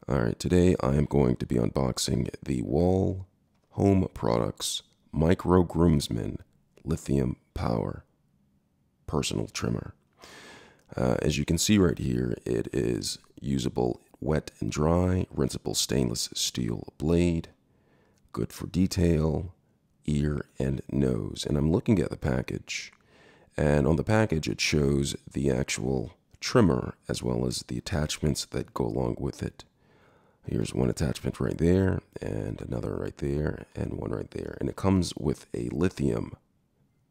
Alright, today I am going to be unboxing the Wahl Home Products Micro Groomsman Lithium Power Personal Trimmer. As you can see right here, it is usable wet and dry, rinsable stainless steel blade, good for detail, ear, and nose. And I'm looking at the package, and on the package it shows the actual trimmer as well as the attachments that go along with it. Here's one attachment right there, and another right there, and one right there. And it comes with a lithium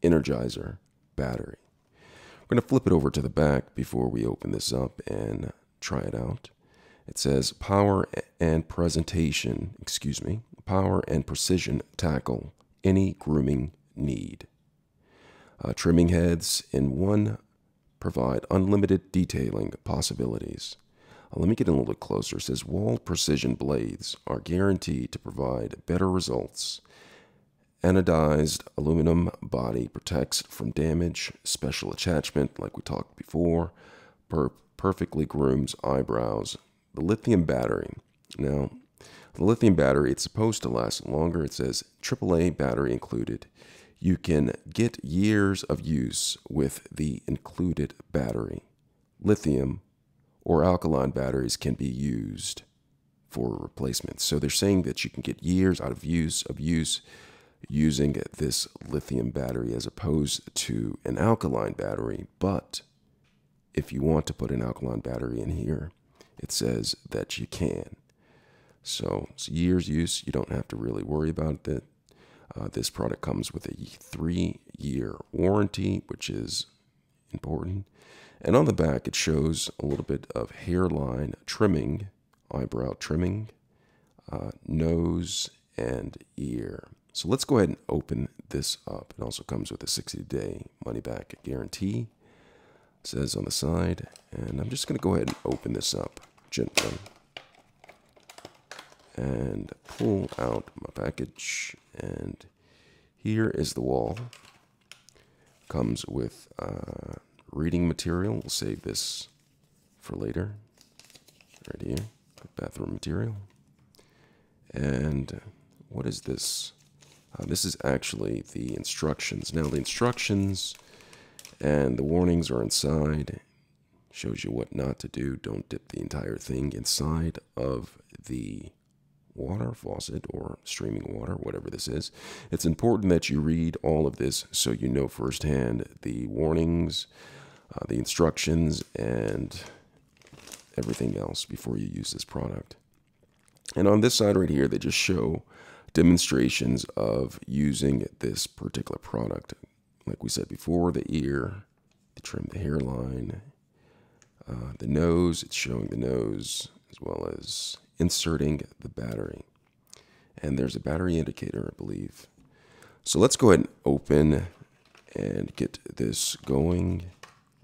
energizer battery. We're going to flip it over to the back before we open this up and try it out. It says power and precision tackle any grooming need. Trimming heads in one provide unlimited detailing possibilities. Let me get a little bit closer. It says Wahl precision blades are guaranteed to provide better results. Anodized aluminum body protects from damage. Special attachment, like we talked before, perfectly grooms eyebrows. The lithium battery. Now, the lithium battery, it's supposed to last longer. It says AAA battery included. You can get years of use with the included battery. Lithium or alkaline batteries can be used for replacement. So they're saying that you can get years out of use using this lithium battery as opposed to an alkaline battery. But if you want to put an alkaline battery in here, it says that you can. So it's years use. You don't have to really worry about that. This product comes with a 3-year warranty, which is important. And on the back, it shows a little bit of hairline trimming, eyebrow trimming, nose, and ear. So let's go ahead and open this up. It also comes with a 60-day money-back guarantee. It says on the side. And I'm just going to go ahead and open this up gently and pull out my package. And here is the Wahl. Comes with reading material. We'll save this for later. Right here, bathroom material. And what is this? This is actually the instructions. Now the instructions and the warnings are inside. Shows you what not to do. Don't dip the entire thing inside of the water faucet or streaming water, whatever this is. It's important that you read all of this so you know firsthand the warnings, the instructions, and everything else before you use this product. And on this side right here, they just show demonstrations of using this particular product. Like we said before, the ear, to trim the hairline, the nose, it's showing the nose, as well as inserting the battery. And there's a battery indicator, I believe. So let's go ahead and open and get this going.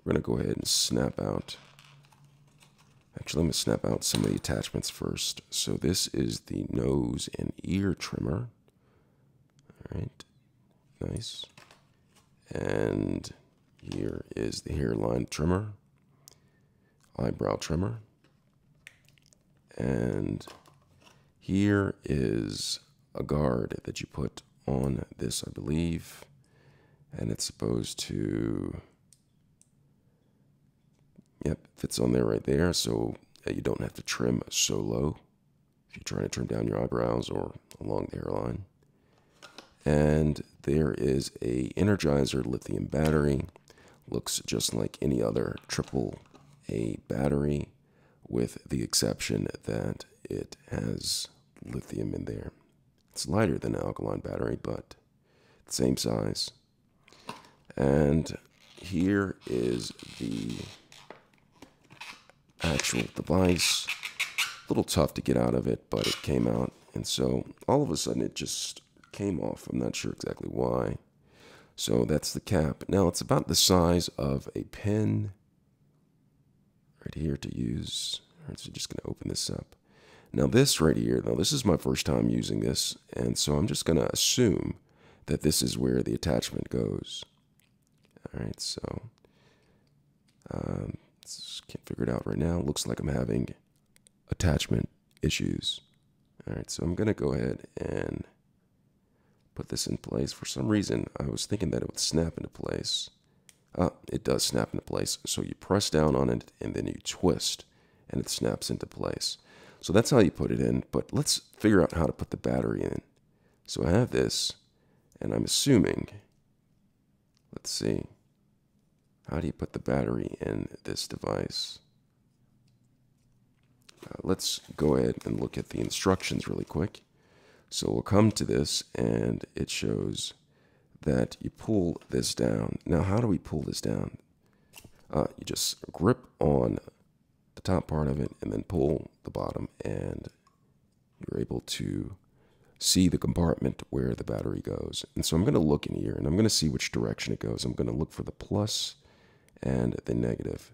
We're going to go ahead and snap out. Actually, I'm going to snap out some of the attachments first. So this is the nose and ear trimmer. All right, nice. And here is the hairline trimmer, eyebrow trimmer. And here is a guard that you put on this, I believe. And it's supposed to, yep, fits on there right there. So you don't have to trim so low if you're trying to trim down your eyebrows or along the hairline. And there is a Energizer lithium battery. Looks just like any other AAA battery, with the exception that it has lithium in there. It's lighter than an alkaline battery, but the same size. And here is the actual device. A little tough to get out of it, but it came out. And so all of a sudden it just came off. I'm not sure exactly why. So that's the cap. Now it's about the size of a pen right here to use. All right, so just going to open this up. Now this right here, now this is my first time using this, and so I'm just going to assume that this is where the attachment goes. All right, so can't figure it out right now. Looks like I'm having attachment issues. All right, so I'm going to go ahead and put this in place. For some reason, I was thinking that it would snap into place. It does snap into place. So you press down on it and then you twist and it snaps into place. So that's how you put it in, but let's figure out how to put the battery in. So I have this, and I'm assuming, let's see, how do you put the battery in this device? Let's go ahead and look at the instructions really quick. So we'll come to this, and it shows that you pull this down. Now, how do we pull this down? You just grip on the top part of it and then pull the bottom, and you're able to see the compartment where the battery goes. And so I'm going to look in here, and I'm going to see which direction it goes. I'm going to look for the plus and the negative.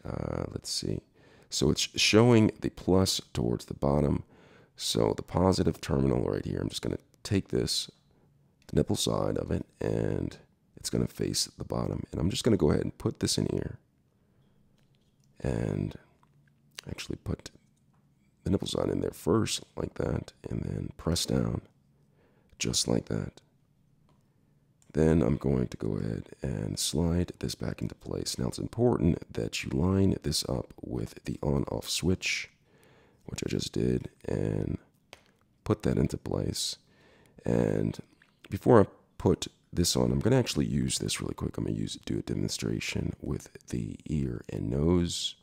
Let's see. So it's showing the plus towards the bottom. So the positive terminal right here, I'm just going to take this, the nipple side of it, and it's going to face the bottom. And I'm just going to go ahead and put this in here and actually put the nipple side in there first, like that, and then press down just like that. Then I'm going to go ahead and slide this back into place. Now it's important that you line this up with the on-off switch, which I just did, and put that into place. And before I put this on, I'm going to actually use this really quick. I'm going to do a demonstration with the ear and nose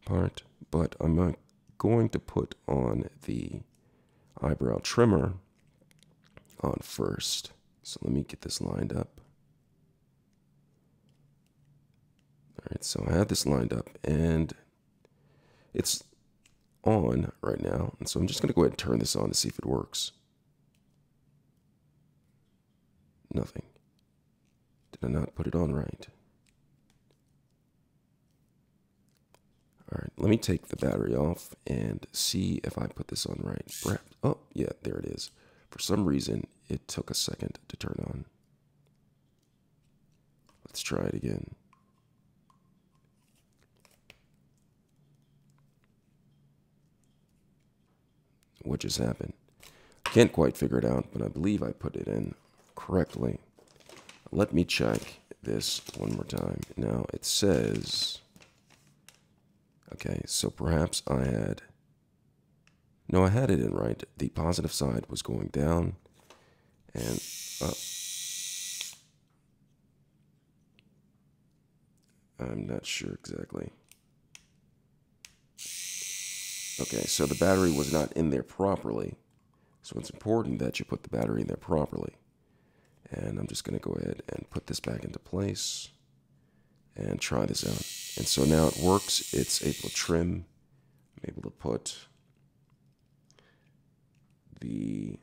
part, but I'm not going to put on the eyebrow trimmer on first. So let me get this lined up. All right, so I have this lined up, and it's on right now. And so I'm just going to go ahead and turn this on to see if it works. Nothing. Did I not put it on right? All right, let me take the battery off and see if I put this on right. Perhaps, oh, yeah, there it is. For some reason, it took a second to turn on. Let's try it again. What just happened? I can't quite figure it out, but I believe I put it in correctly. Let me check this one more time. Now, it says, okay, so perhaps I had it in right. The positive side was going down and up. I'm not sure exactly. Okay, so the battery was not in there properly. So it's important that you put the battery in there properly. And I'm just going to go ahead and put this back into place and try this out. And so now it works. It's able to trim. I'm able to put the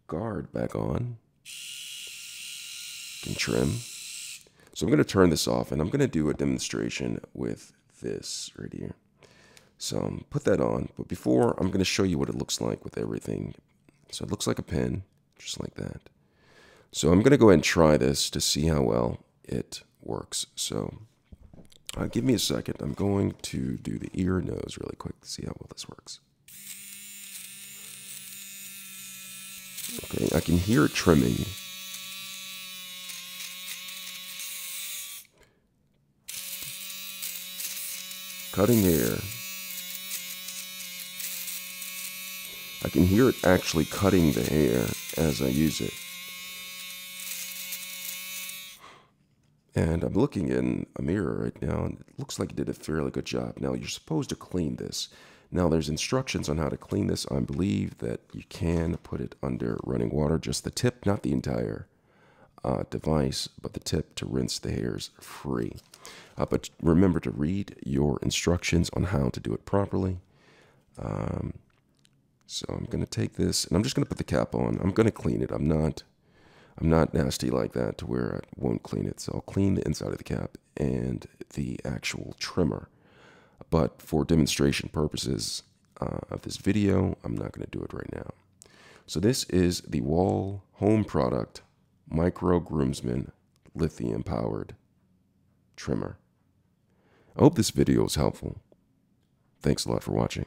guard back on. Can trim. So I'm going to turn this off, and I'm going to do a demonstration with this right here. So put that on, but before, I'm going to show you what it looks like with everything. So it looks like a pen, just like that. So I'm going to go ahead and try this to see how well it works. So give me a second. I'm going to do the ear and nose really quick to see how well this works. Okay, I can hear it trimming. Cutting hair. I can hear it actually cutting the hair as I use it. And I'm looking in a mirror right now, and it looks like it did a fairly good job. Now, you're supposed to clean this. Now, there's instructions on how to clean this. I believe that you can put it under running water, just the tip, not the entire device, but the tip to rinse the hairs free. But remember to read your instructions on how to do it properly. So I'm going to take this, and I'm just going to put the cap on. I'm going to clean it. I'm not nasty like that to where I won't clean it. So I'll clean the inside of the cap and the actual trimmer. But for demonstration purposes of this video, I'm not going to do it right now. So this is the Wahl Home Product Micro Groomsman Lithium Powered Trimmer. I hope this video was helpful. Thanks a lot for watching.